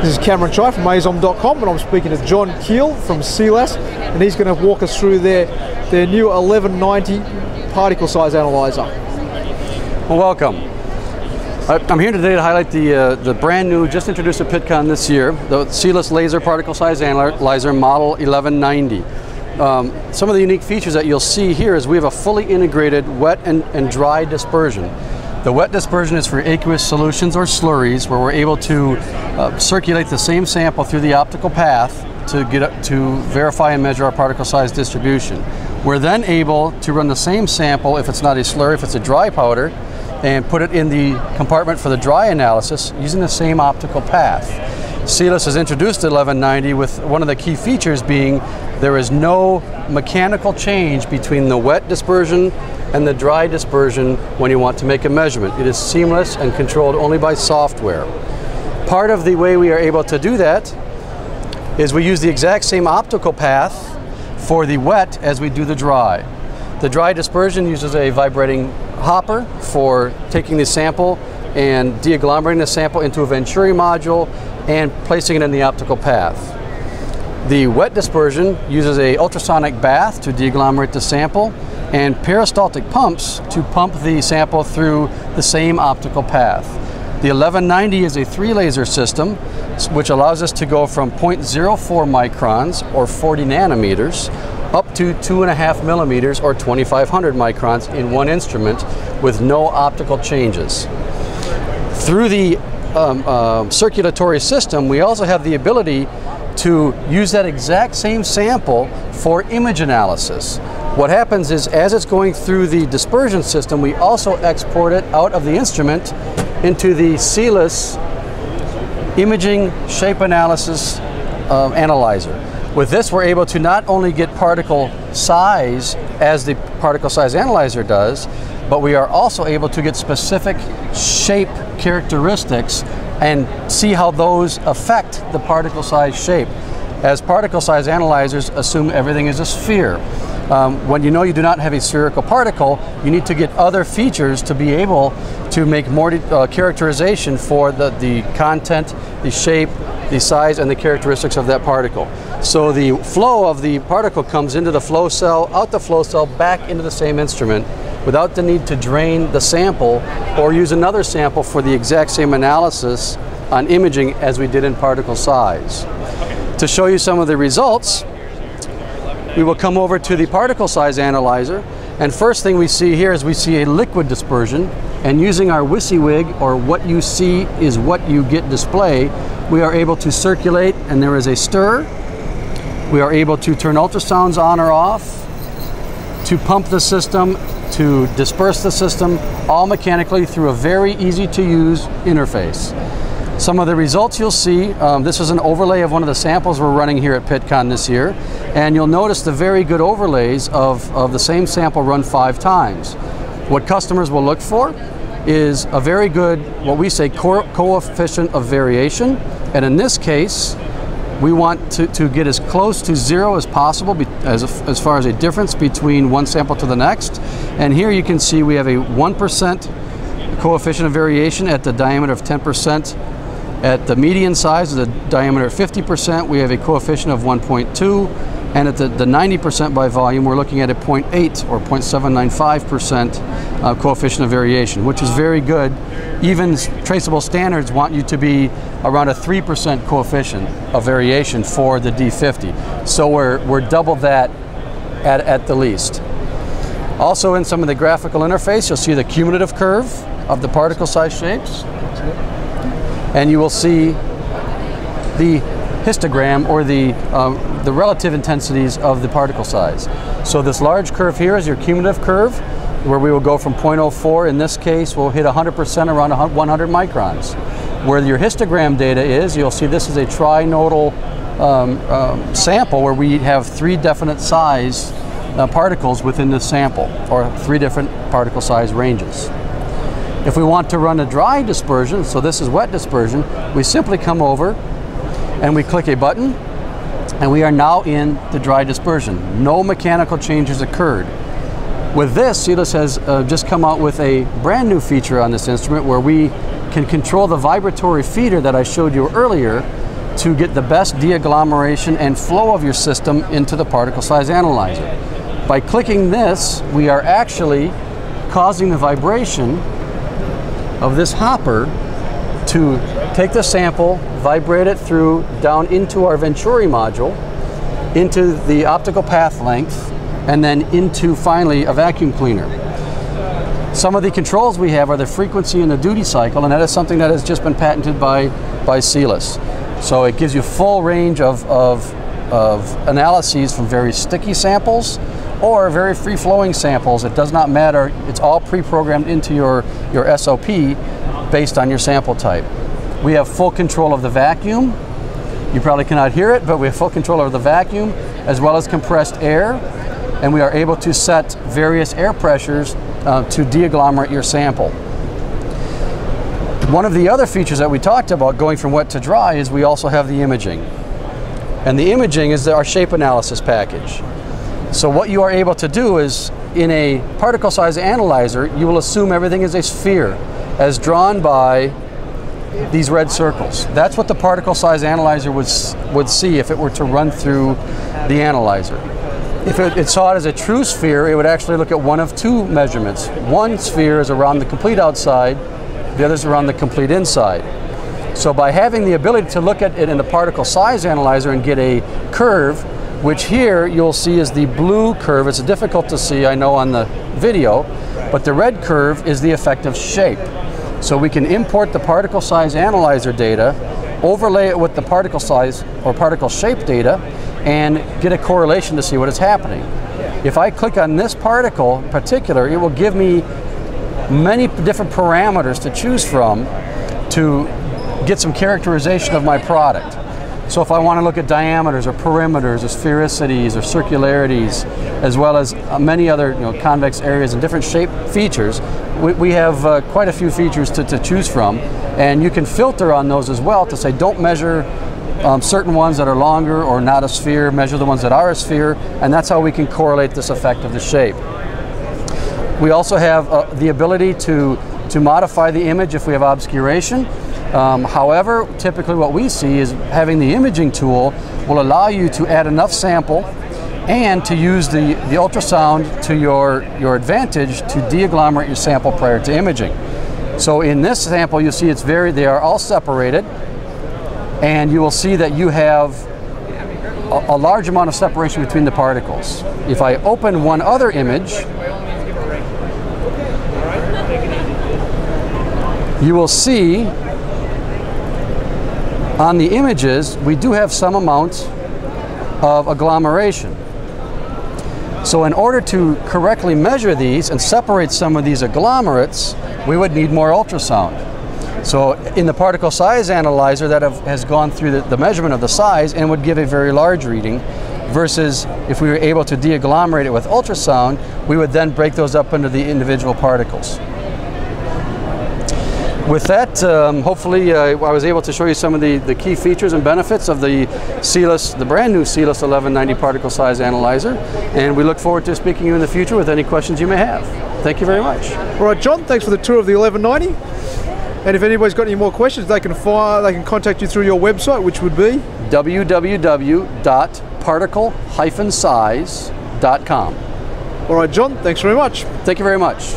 This is Cameron Chai from Mazom.com, and I'm speaking to John Keel from CILAS, and he's going to walk us through their new 1190 particle size analyzer. Well, welcome. I'm here today to highlight the brand new, just introduced at PitCon this year, the Cilas laser particle size analyzer model 1190. Some of the unique features that you'll see here is we have a fully integrated wet and dry dispersion. The wet dispersion is for aqueous solutions or slurries, where we're able to circulate the same sample through the optical path to verify and measure our particle size distribution. We're then able to run the same sample, if it's not a slurry, if it's a dry powder, and put it in the compartment for the dry analysis using the same optical path. Cilas has introduced 1190 with one of the key features being there is no mechanical change between the wet dispersion and the dry dispersion when you want to make a measurement. It is seamless and controlled only by software. Part of the way we are able to do that is we use the exact same optical path for the wet as we do the dry. The dry dispersion uses a vibrating hopper for taking the sample and deagglomerating the sample into a Venturi module and placing it in the optical path. The wet dispersion uses an ultrasonic bath to deagglomerate the sample and peristaltic pumps to pump the sample through the same optical path. The 1190 is a 3-laser system which allows us to go from 0.04 microns or 40 nanometers up to 2.5 millimeters or 2,500 microns in one instrument with no optical changes. Through the circulatory system, we also have the ability to use that exact same sample for image analysis. What happens is, as it's going through the dispersion system, we also export it out of the instrument into the Cilas imaging shape analysis analyzer. With this, we're able to not only get particle size as the particle size analyzer does, but we are also able to get specific shape characteristics and see how those affect the particle size shape. As particle size analyzers assume everything is a sphere. When you know you do not have a spherical particle, you need to get other features to be able to make more characterization for the content, the shape, the size, and the characteristics of that particle. So the flow of the particle comes into the flow cell, out the flow cell, back into the same instrument without the need to drain the sample or use another sample for the exact same analysis on imaging as we did in particle size. To show you some of the results, we will come over to the particle size analyzer, and first thing we see here is we see a liquid dispersion, and using our WYSIWYG, or what you see is what you get display, we are able to circulate, and there is a stir. We are able to turn ultrasounds on or off, to pump the system, to disperse the system, all mechanically through a very easy to use interface. Some of the results you'll see, this is an overlay of one of the samples we're running here at PitCon this year, and you'll notice the very good overlays of the same sample run 5 times. What customers will look for is a very good, what we say, coefficient of variation, and in this case, we want to get as close to 0 as possible as far as a difference between one sample to the next. And here you can see we have a 1% coefficient of variation at the diameter of 10%. At the median size, the diameter of 50%, we have a coefficient of 1.2, and at the 90% by volume, we're looking at a 0.8 or 0.795% coefficient of variation, which is very good. Even traceable standards want you to be around a 3% coefficient of variation for the D50. So we're double that at the least. Also, in some of the graphical interface, you'll see the cumulative curve of the particle size shapes. And you will see the histogram, or the relative intensities of the particle size. So this large curve here is your cumulative curve, where we will go from 0.04, in this case, we'll hit 100% around 100 microns. Where your histogram data is, you'll see this is a trinodal sample where we have 3 definite size particles within the sample, or 3 different particle size ranges. If we want to run a dry dispersion, so this is wet dispersion, we simply come over and we click a button, and we are now in the dry dispersion. No mechanical changes occurred. With this, Cilas has just come out with a brand new feature on this instrument where we can control the vibratory feeder that I showed you earlier to get the best de-agglomeration and flow of your system into the particle size analyzer. By clicking this, we are actually causing the vibration of this hopper to take the sample, vibrate it through down into our Venturi module, into the optical path length, and then into finally a vacuum cleaner. Some of the controls we have are the frequency and the duty cycle, and that is something that has just been patented by Cilas. So it gives you full range of analyses from very sticky samples or very free-flowing samples. It does not matter. It's all pre-programmed into your SOP based on your sample type. We have full control of the vacuum. You probably cannot hear it, but we have full control over the vacuum as well as compressed air, and we are able to set various air pressures to de-agglomerate your sample. One of the other features that we talked about going from wet to dry is we also have the imaging. And the imaging is our shape analysis package. So what you are able to do is, in a particle size analyzer, you will assume everything is a sphere as drawn by these red circles. That's what the particle size analyzer would see if it were to run through the analyzer. If it saw it as a true sphere, it would actually look at one of two measurements. One sphere is around the complete outside, the other is around the complete inside. So by having the ability to look at it in the particle size analyzer and get a curve, which here you'll see is the blue curve. It's difficult to see, I know, on the video, but the red curve is the effective shape. So we can import the particle size analyzer data, overlay it with the particle size or particle shape data, and get a correlation to see what is happening. If I click on this particle in particular, it will give me many different parameters to choose from to get some characterization of my product. So if I want to look at diameters or perimeters or sphericities or circularities, as well as many other convex areas and different shape features, we have quite a few features to choose from, and you can filter on those as well to say don't measure certain ones that are longer or not a sphere, measure the ones that are a sphere, and that's how we can correlate this effect of the shape. We also have the ability to modify the image if we have obscuration. However, typically what we see is having the imaging tool will allow you to add enough sample and to use the ultrasound to your advantage to de-agglomerate your sample prior to imaging. So in this sample you see they are all separated, and you will see that you have a large amount of separation between the particles. If I open one other image, you will see on the images we do have some amount of agglomeration. So in order to correctly measure these and separate some of these agglomerates, we would need more ultrasound. So in the particle size analyzer, that has gone through the measurement of the size and would give a very large reading, versus if we were able to de-agglomerate it with ultrasound, we would then break those up into the individual particles. With that, hopefully I was able to show you some of the key features and benefits of the brand new Cilas1190 particle size analyzer, and we look forward to speaking to you in the future with any questions you may have. Thank you very much. All right, John, thanks for the tour of the 1190. And if anybody's got any more questions, they can contact you through your website, which would be www.particle-size.com. All right, John, thanks very much. Thank you very much.